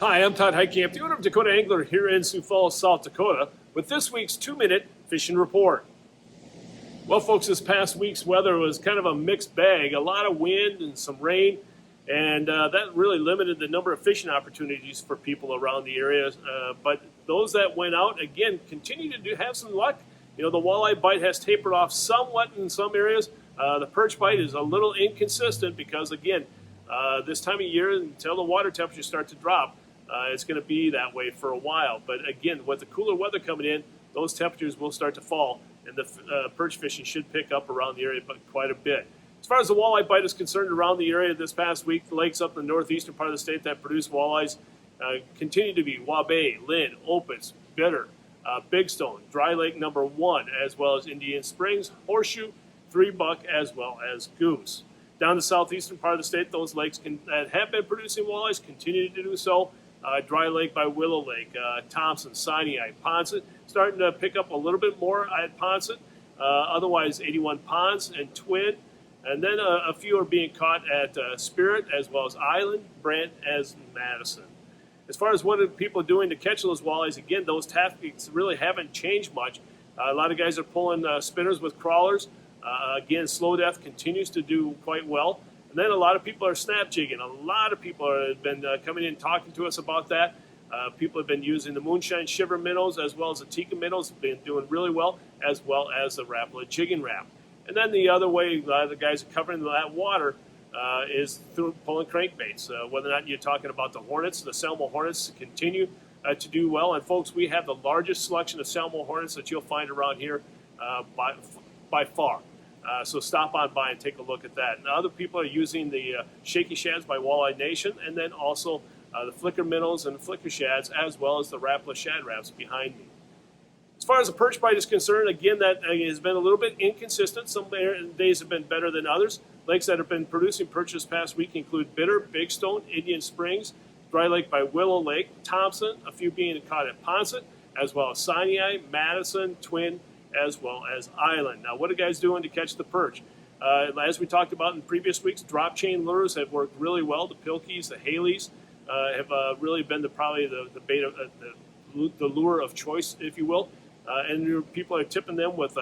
Hi, I'm Todd Heitkamp, the owner of Dakota Angler here in Sioux Falls, South Dakota, with this week's 2-minute fishing report. Well, folks, this past week's weather was kind of a mixed bag. A lot of wind and some rain, and that really limited the number of fishing opportunities for people around the area. But those that went out, again, continue to have some luck. You know, the walleye bite has tapered off somewhat in some areas. The perch bite is a little inconsistent because, again, this time of year, until the water temperatures start to drop, it's going to be that way for a while. But again, with the cooler weather coming in, those temperatures will start to fall, and the perch fishing should pick up around the area quite a bit. As far as the walleye bite is concerned around the area this past week, the lakes up in the northeastern part of the state that produce walleyes continue to be Waubay, Lynn, Opitz, Bitter, Big Stone, Dry Lake number 1, as well as Indian Springs, Horseshoe, Three Buck, as well as Goose. Down the southeastern part of the state, those lakes that have been producing walleyes continue to do so. Dry Lake by Willow Lake, Thompson, Sinai, Ponset, starting to pick up a little bit more at Ponset. Otherwise, 81 Ponds and Twin. And then a few are being caught at Spirit, as well as Island, Brant, as Madison. As far as what are people doing to catch those walleyes, again, those tactics really haven't changed much. A lot of guys are pulling spinners with crawlers. Again, slow death continues to do quite well. And then a lot of people are snap jigging. A lot of people have been coming in talking to us about that. People have been using the moonshine shiver minnows as well as the Tika minnows, have been doing really well, as well as the Rapala jigging wrap. And then the other way the guys are covering that water is through pulling crankbaits. Whether or not you're talking about the Hornets, the Selma Hornets continue to do well. And folks, we have the largest selection of Selma Hornets that you'll find around here by far. So stop on by and take a look at that. Now, other people are using the Shaky Shads by Walleye Nation, and then also the Flicker Minnows and the Flicker Shads, as well as the Rapala Shad Wraps behind me. As far as the perch bite is concerned, again, that has been a little bit inconsistent. Some days have been better than others. Lakes that have been producing perch this past week include Bitter, Big Stone, Indian Springs, Dry Lake by Willow Lake, Thompson, a few being caught at Ponset, as well as Sinai, Madison, Twin, as well as Island. Now, what are guys doing to catch the perch? As we talked about in previous weeks, drop chain lures have worked really well. The Pilkies, the Haleys have really been probably the bait of, the lure of choice, if you will. And people are tipping them with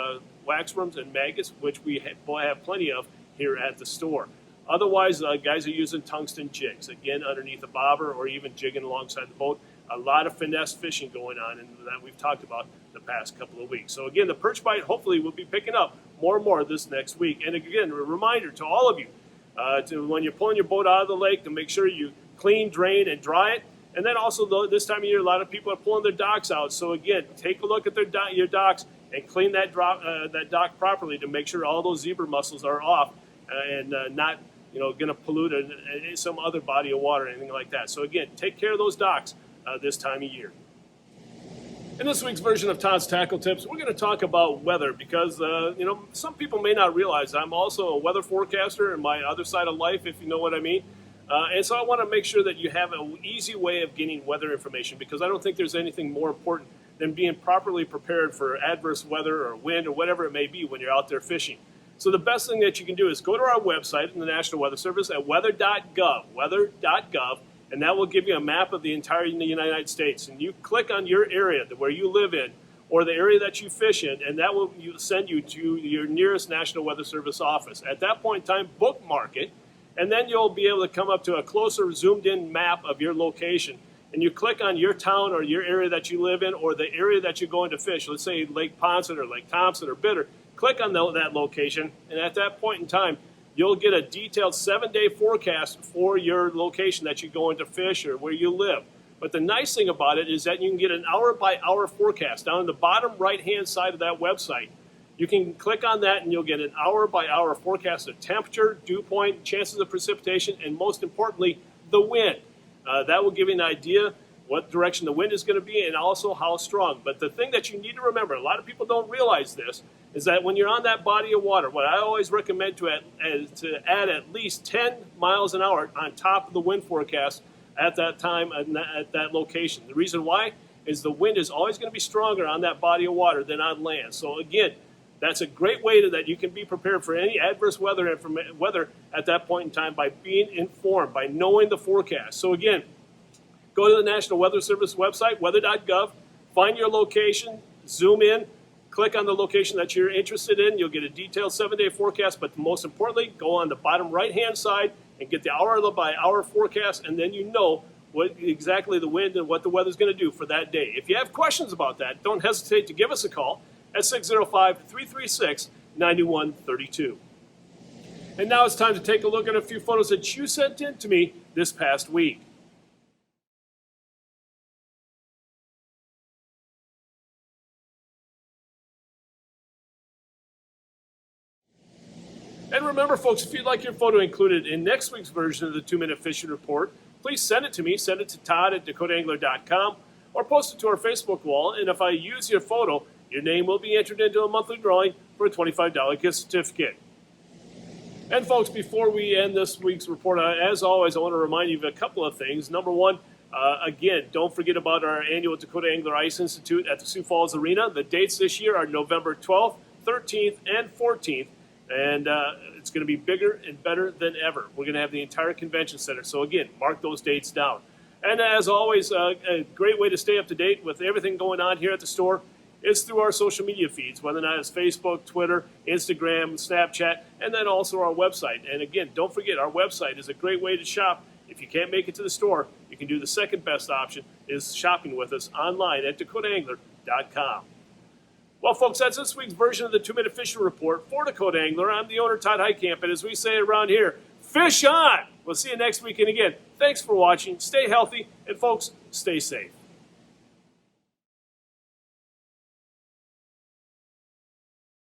waxworms and maggots, which we have plenty of here at the store. Otherwise, guys are using tungsten jigs, again, underneath a bobber or even jigging alongside the boat. A lot of finesse fishing going on, and that we've talked about the past couple of weeks. So again, the perch bite hopefully will be picking up more and more this next week. And again, a reminder to all of you, to when you're pulling your boat out of the lake, to make sure you clean, drain, and dry it. And then also, this time of year, a lot of people are pulling their docks out. So again, take a look at your docks and clean that dock properly to make sure all those zebra mussels are off and not going to pollute some other body of water or anything like that. So again, take care of those docks this time of year. In this week's version of Todd's Tackle Tips, we're going to talk about weather because, some people may not realize I'm also a weather forecaster in my other side of life, if you know what I mean. And so I want to make sure that you have an easy way of getting weather information because I don't think there's anything more important than being properly prepared for adverse weather or wind or whatever it may be when you're out there fishing. So the best thing that you can do is go to our website in the National Weather Service at weather.gov, and that will give you a map of the entire United States. And you click on your area, where you live in, or the area that you fish in, and that will send you to your nearest National Weather Service office. At that point in time, bookmark it, and then you'll be able to come up to a closer zoomed-in map of your location. And you click on your town or your area that you live in or the area that you're going to fish. Let's say Lake Ponset or Lake Thompson or Bitter. Click on that location, and at that point in time, you'll get a detailed 7-day forecast for your location that you're going to fish or where you live. But the nice thing about it is that you can get an hour-by-hour forecast. Down on the bottom right-hand side of that website, you can click on that and you'll get an hour-by-hour forecast of temperature, dew point, chances of precipitation, and most importantly, the wind. That will give you an idea what direction the wind is going to be and also how strong. But the thing that you need to remember, a lot of people don't realize this, is that when you're on that body of water, what I always recommend to add at least 10 miles an hour on top of the wind forecast at that time at that location. The reason why is the wind is always going to be stronger on that body of water than on land. So again, that's a great way that you can be prepared for any adverse weather at that point in time by being informed, by knowing the forecast. So again, Go to the National Weather Service website, weather.gov, find your location, zoom in, click on the location that you're interested in. You'll get a detailed 7-day forecast, but most importantly, go on the bottom right-hand side and get the hour-by-hour forecast, and then you know what exactly the wind and what the weather's going to do for that day. If you have questions about that, don't hesitate to give us a call at 605-336-9132. And now it's time to take a look at a few photos that you sent in to me this past week. And remember, folks, if you'd like your photo included in next week's version of the 2-Minute Fishing Report, please send it to me. Send it to Todd at dakotaangler.com or post it to our Facebook wall. And if I use your photo, your name will be entered into a monthly drawing for a $25 gift certificate. And folks, before we end this week's report, as always, I want to remind you of a couple of things. Number one, again, don't forget about our annual Dakota Angler Ice Institute at the Sioux Falls Arena. The dates this year are November 12th, 13th, and 14th. And it's going to be bigger and better than ever. We're going to have the entire convention center. So again, mark those dates down. And as always, a great way to stay up to date with everything going on here at the store is through our social media feeds, whether or not it's Facebook, Twitter, Instagram, Snapchat, and then also our website. And again, don't forget, our website is a great way to shop. If you can't make it to the store, you can do the second best option, is shopping with us online at dakotaangler.com. Well, folks, that's this week's version of the 2-Minute Fishing Report for Dakota Angler. I'm the owner, Todd Heitkamp, and as we say around here, fish on! We'll see you next week, and again, thanks for watching. Stay healthy, and folks, stay safe.